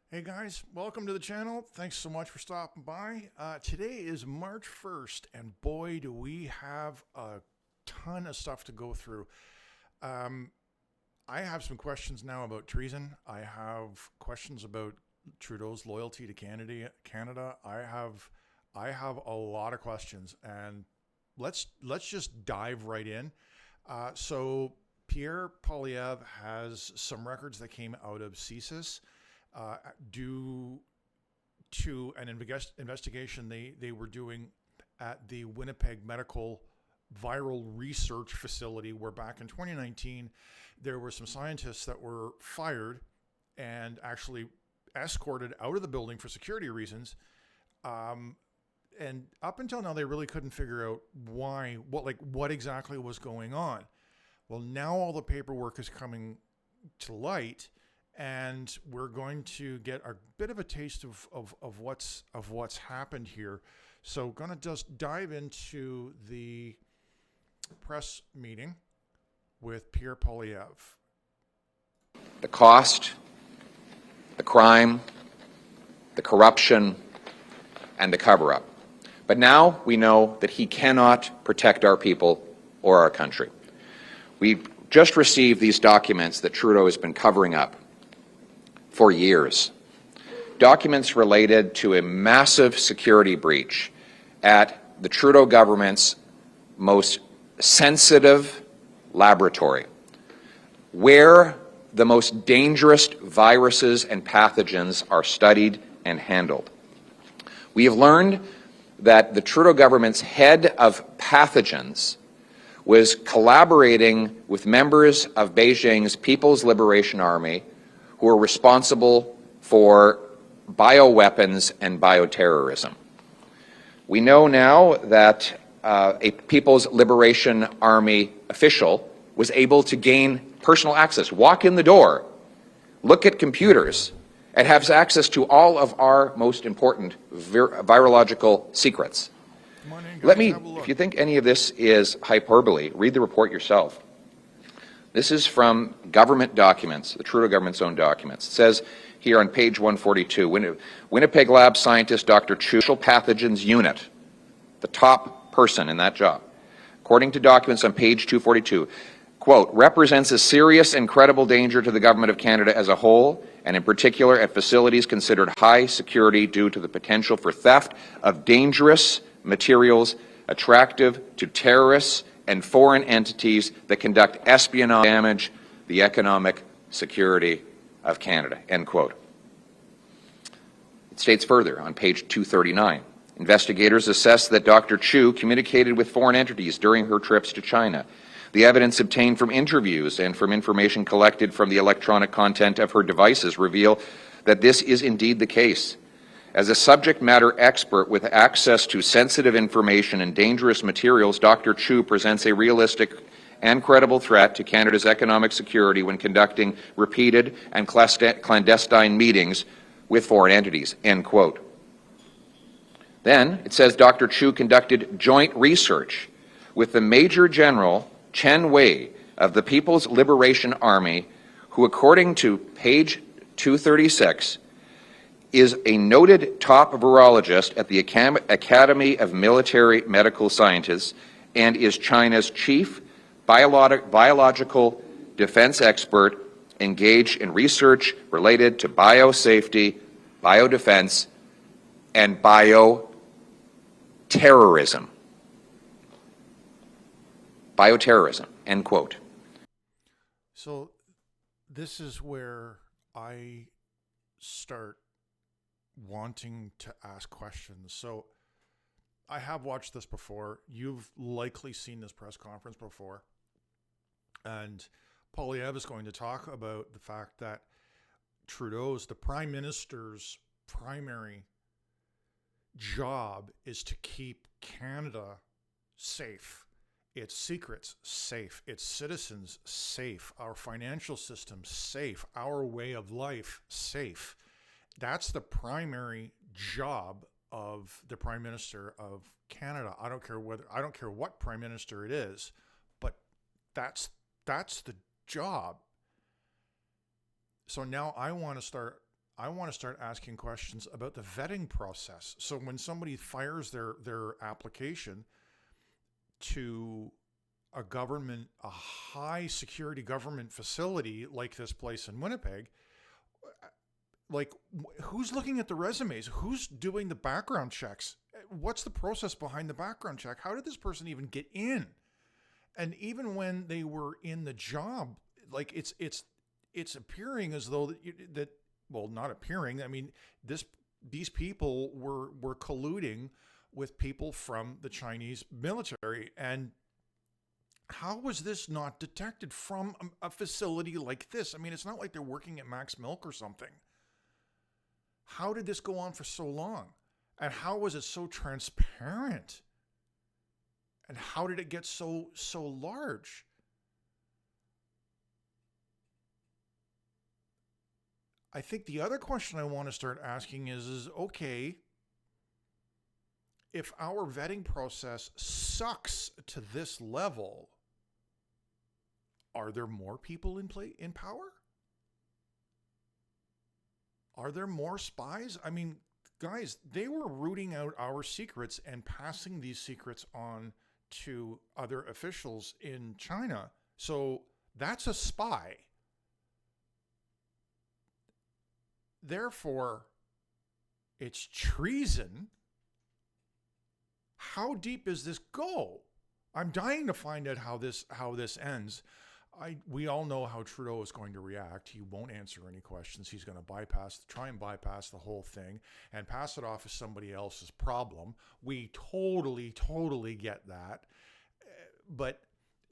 Hey guys, welcome to the channel. Thanks so much for stopping by. Today is March 1st, and boy, do we have a ton of stuff to go through. Um, I have some questions now about treason. I have questions about Trudeau's loyalty to Canada. I have a lot of questions, and let's just dive right in. So Pierre Poilievre has some records that came out of CSIS uh, due to an investigation they were doing at the Winnipeg Medical Viral Research Facility, where back in 2019 there were some scientists that were fired and actually escorted out of the building for security reasons. Um, and up until now, they really couldn't figure out what exactly was going on. Well, now all the paperwork is coming to light, and we're going to get a bit of a taste of what's happened here. So, going to just dive into the press meeting with Pierre Poilievre. The cost, the crime, the corruption, and the cover-up. But now we know that he cannot protect our people or our country. We just received these documents that Trudeau has been covering up for years. Documents related to a massive security breach at the Trudeau government's most sensitive laboratory, where the most dangerous viruses and pathogens are studied and handled. We have learned that the Trudeau government's head of pathogens was collaborating with members of Beijing's People's Liberation Army, who are responsible for bioweapons and bioterrorism. We know now that a People's Liberation Army official was able to gain personal access, walk in the door, look at computers, and have access to all of our most important virological secrets. Come on in, guys, Let me, have a look. if you think any of this is hyperbole, read the report yourself. This is from government documents, the Trudeau government's own documents. It says here on page 142, Winnipeg lab scientist Dr. Chu, pathogens unit, the top person in that job, according to documents on page 242, quote, represents a serious and credible danger to the government of Canada as a whole, and in particular at facilities considered high security due to the potential for theft of dangerous materials attractive to terrorists and foreign entities that conduct espionage damage the economic security of Canada, end quote. It states further on page 239, investigators assess that Dr. Chu communicated with foreign entities during her trips to China. The evidence obtained from interviews and from information collected from the electronic content of her devices reveal that this is indeed the case. As a subject matter expert with access to sensitive information and dangerous materials, Dr. Chu presents a realistic and credible threat to Canada's economic security when conducting repeated and clandestine meetings with foreign entities, end quote. Then it says Dr. Chu conducted joint research with the Major General Chen Wei of the People's Liberation Army, who, according to page 236, is a noted top virologist at the Academy of Military Medical Sciences and is China's chief biological defense expert engaged in research related to biosafety, biodefense, and bioterrorism. Bioterrorism, end quote. So this is where I start wanting to ask questions. So I have watched this before. You've likely seen this press conference before. And Poilievre is going to talk about the fact that the Prime Minister's primary job is to keep Canada safe, its secrets safe, its citizens safe, our financial system safe, our way of life safe. That's the primary job of the Prime Minister of Canada. I don't care what Prime Minister it is, but that's the job. So now I want to start I want to start asking questions about the vetting process. So when somebody fires their application to a high security government facility like this place in Winnipeg, like, who's looking at the resumes? Who's doing the background checks? What's the process behind the background check? How did this person even get in? And even when they were in the job, like, it's appearing as though that well, not appearing. I mean, these people were colluding with people from the Chinese military. And how was this not detected from a facility like this? I mean, it's not like they're working at Max Milk or something. How did this go on for so long? And how was it so transparent? And how did it get so large? I think the other question I want to start asking is okay, if our vetting process sucks to this level, are there more people in power? Are there more spies? I mean, guys, they were rooting out our secrets and passing these secrets on to other officials in China. So that's a spy. Therefore, it's treason. How deep does this go? I'm dying to find out how this ends. We all know how Trudeau is going to react. He won't answer any questions. He's going to try and bypass the whole thing and pass it off as somebody else's problem. We totally get that. But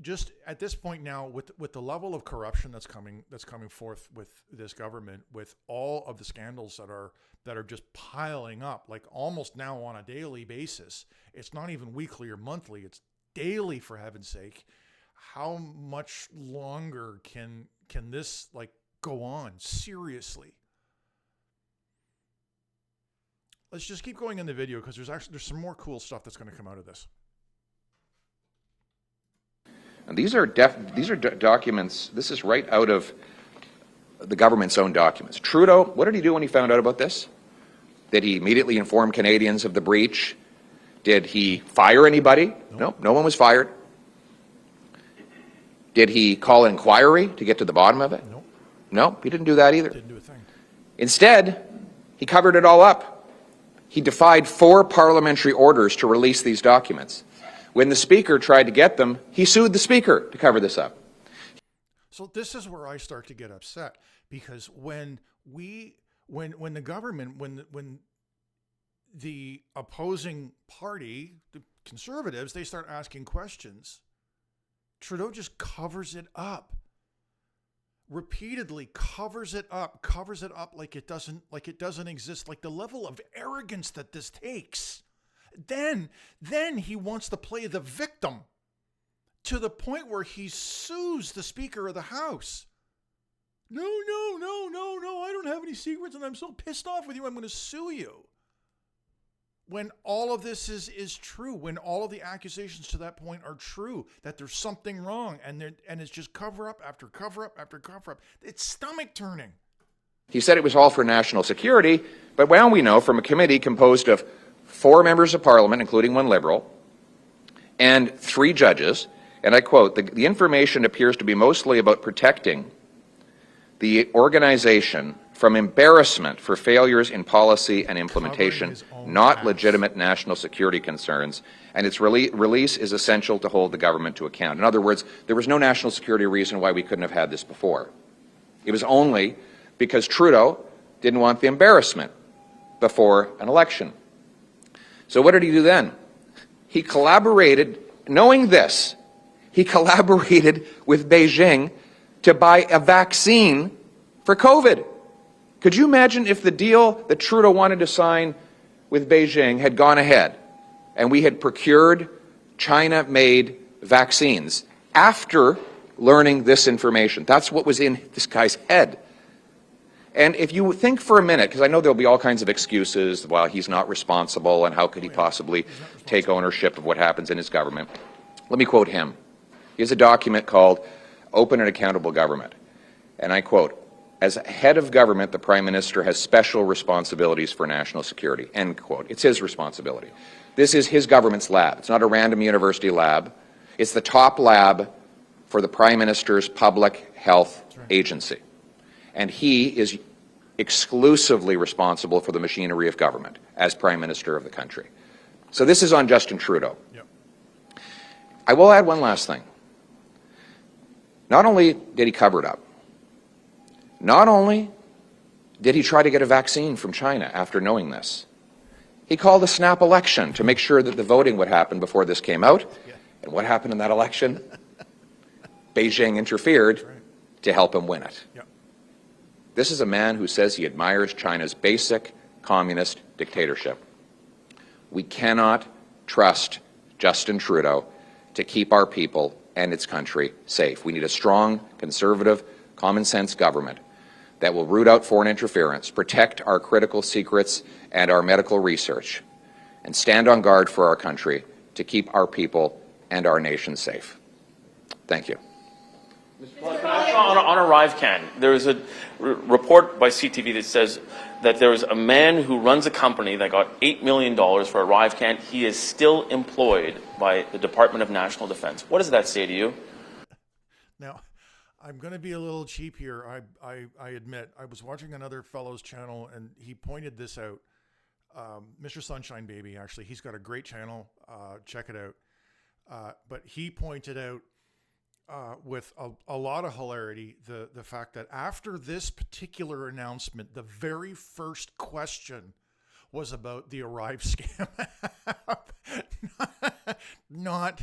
just at this point now, with the level of corruption that's coming forth with this government, with all of the scandals that are just piling up, like almost now on a daily basis. It's not even weekly or monthly. It's daily, for heaven's sake. How much longer can this like go on? Seriously. Let's just keep going in the video because there's some more cool stuff that's going to come out of this. And these are documents. This is right out of the government's own documents. Trudeau, what did he do when he found out about this? Did he immediately inform Canadians of the breach? Did he fire anybody? No, no one was fired. Did he call an inquiry to get to the bottom of it? Nope. No, he didn't do that either. Didn't do a thing. Instead, he covered it all up. He defied 4 parliamentary orders to release these documents. When the Speaker tried to get them, he sued the Speaker to cover this up. So this is where I start to get upset, because when the government, when the opposing party, the Conservatives, they start asking questions, Trudeau just covers it up. Repeatedly covers it up like it doesn't exist, like the level of arrogance that this takes. Then he wants to play the victim to the point where he sues the Speaker of the House. No, I don't have any secrets and I'm so pissed off with you, I'm going to sue you. When all of this is true, when all of the accusations to that point are true, that there's something wrong, and it's just cover up after cover up after cover up. It's stomach turning. He said it was all for national security, but well, we know from a committee composed of 4 members of Parliament, including 1 Liberal, and 3 judges, and I quote, the information appears to be mostly about protecting the organization from embarrassment for failures in policy and implementation, not legitimate national security concerns, and its release is essential to hold the government to account. In other words, there was no national security reason why we couldn't have had this before. It was only because Trudeau didn't want the embarrassment before an election. So what did he do then? He collaborated, knowing this, he collaborated with Beijing to buy a vaccine for COVID. Could you imagine if the deal that Trudeau wanted to sign with Beijing had gone ahead and we had procured China-made vaccines after learning this information? That's what was in this guy's head. And if you think for a minute, because I know there'll be all kinds of excuses, well, he's not responsible and how could he possibly take ownership of what happens in his government? Let me quote him. He has a document called Open and Accountable Government. And I quote, As head of government, the Prime Minister has special responsibilities for national security, end quote. It's his responsibility. This is his government's lab. It's not a random university lab. It's the top lab for the Prime Minister's public health agency. And he is exclusively responsible for the machinery of government as Prime Minister of the country. So this is on Justin Trudeau. Yep. I will add one last thing. Not only did he cover it up, not only did he try to get a vaccine from China after knowing this, he called a snap election to make sure that the voting would happen before this came out. Yeah. And what happened in that election? Beijing interfered to help him win it. Yep. This is a man who says he admires China's basic communist dictatorship. We cannot trust Justin Trudeau to keep our people and its country safe. We need a strong, conservative, common-sense government that will root out foreign interference, protect our critical secrets and our medical research, and stand on guard for our country to keep our people and our nation safe. Thank you. On ArriveCan, there is a report by CTV that says that there is a man who runs a company that got $8 million for ArriveCan. He is still employed by the Department of National Defense. What does that say to you? Now, I'm going to be a little cheap here. I admit. I was watching another fellow's channel, and he pointed this out. Mr. Sunshine Baby, actually. He's got a great channel. Check it out. But he pointed out with a lot of hilarity the fact that after this particular announcement, the very first question was about the Arrive scam app. not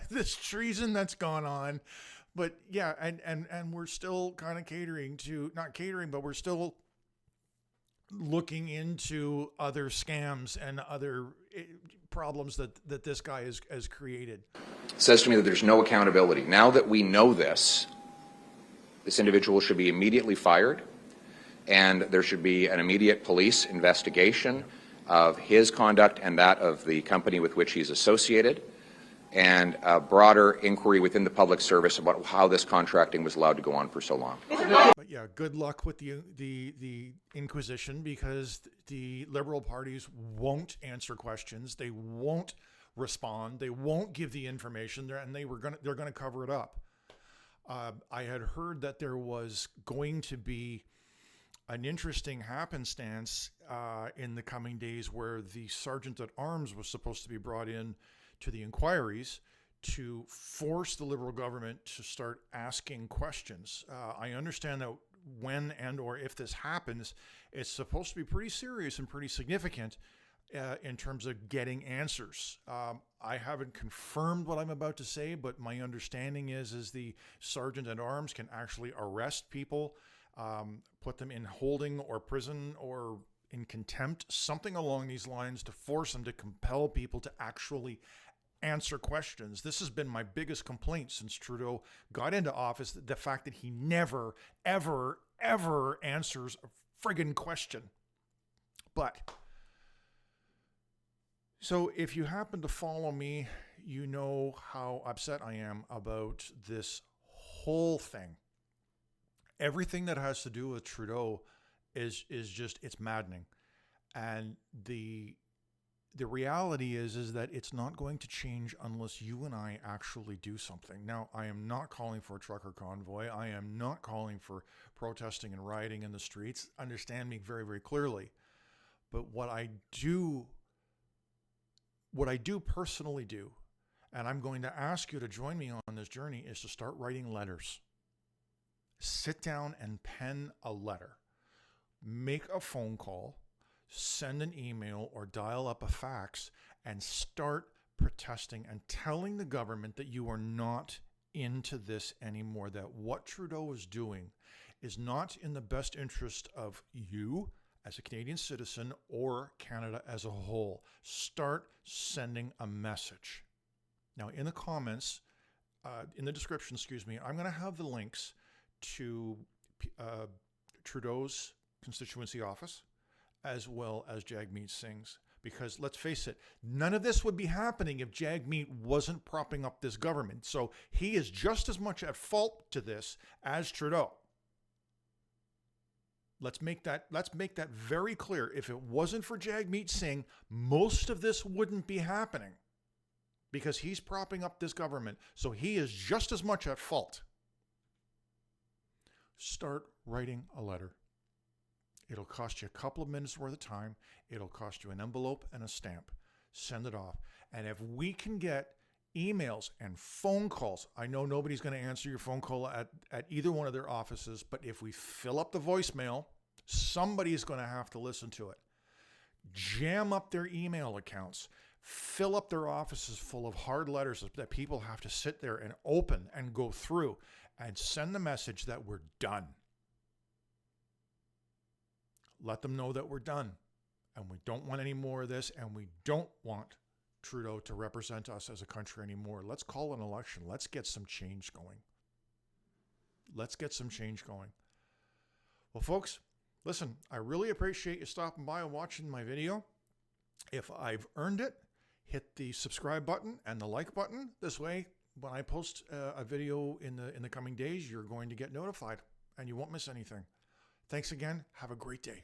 this treason that's gone on. But yeah, and we're still kind of not catering, but we're still looking into other scams and other problems that this guy has created. It says to me that there's no accountability. Now that we know this individual should be immediately fired, and there should be an immediate police investigation of his conduct and that of the company with which he's associated, and a broader inquiry within the public service about how this contracting was allowed to go on for so long. But yeah, good luck with the Inquisition, because the Liberal parties won't answer questions. They won't respond. They won't give the information, and they're going to cover it up. I had heard that there was going to be an interesting happenstance in the coming days where the Sergeant at Arms was supposed to be brought in to the inquiries to force the Liberal government to start asking questions. I understand that when and or if this happens, it's supposed to be pretty serious and pretty significant in terms of getting answers. I haven't confirmed what I'm about to say, but my understanding is the Sergeant at Arms can actually arrest people, put them in holding or prison or in contempt, something along these lines, to force them to compel people to actually answer questions. This has been my biggest complaint since Trudeau got into office, the fact that he never, ever, ever answers a friggin' question. But, so if you happen to follow me, you know how upset I am about this whole thing. Everything that has to do with Trudeau is just, it's maddening. And the reality is that it's not going to change unless you and I actually do something. Now, I am not calling for a trucker convoy. I am not calling for protesting and rioting in the streets. Understand me very, very clearly. But what I do personally do, and I'm going to ask you to join me on this journey, is to start writing letters. Sit down and pen a letter. Make a phone call. Send an email or dial up a fax and start protesting and telling the government that you are not into this anymore, that what Trudeau is doing is not in the best interest of you as a Canadian citizen or Canada as a whole. Start sending a message. Now, in the comments, in the description, I'm going to have the links to Trudeau's constituency office, as well as Jagmeet Singh's. Because let's face it, none of this would be happening if Jagmeet wasn't propping up this government. So he is just as much at fault to this as Trudeau. Let's make that very clear. If it wasn't for Jagmeet Singh, most of this wouldn't be happening because he's propping up this government. So he is just as much at fault. Start writing a letter. It'll cost you a couple of minutes worth of time. It'll cost you an envelope and a stamp. Send it off. And if we can get emails and phone calls, I know nobody's going to answer your phone call at either one of their offices, but if we fill up the voicemail, somebody's going to have to listen to it. Jam up their email accounts. Fill up their offices full of hard letters that people have to sit there and open and go through, and send the message that we're done. Let them know that we're done and we don't want any more of this, and we don't want Trudeau to represent us as a country anymore. Let's call an election. Let's get some change going. Let's get some change going. Well, folks, listen, I really appreciate you stopping by and watching my video. If I've earned it, hit the subscribe button and the like button. This way, when I post a video in the coming days, you're going to get notified and you won't miss anything. Thanks again. Have a great day.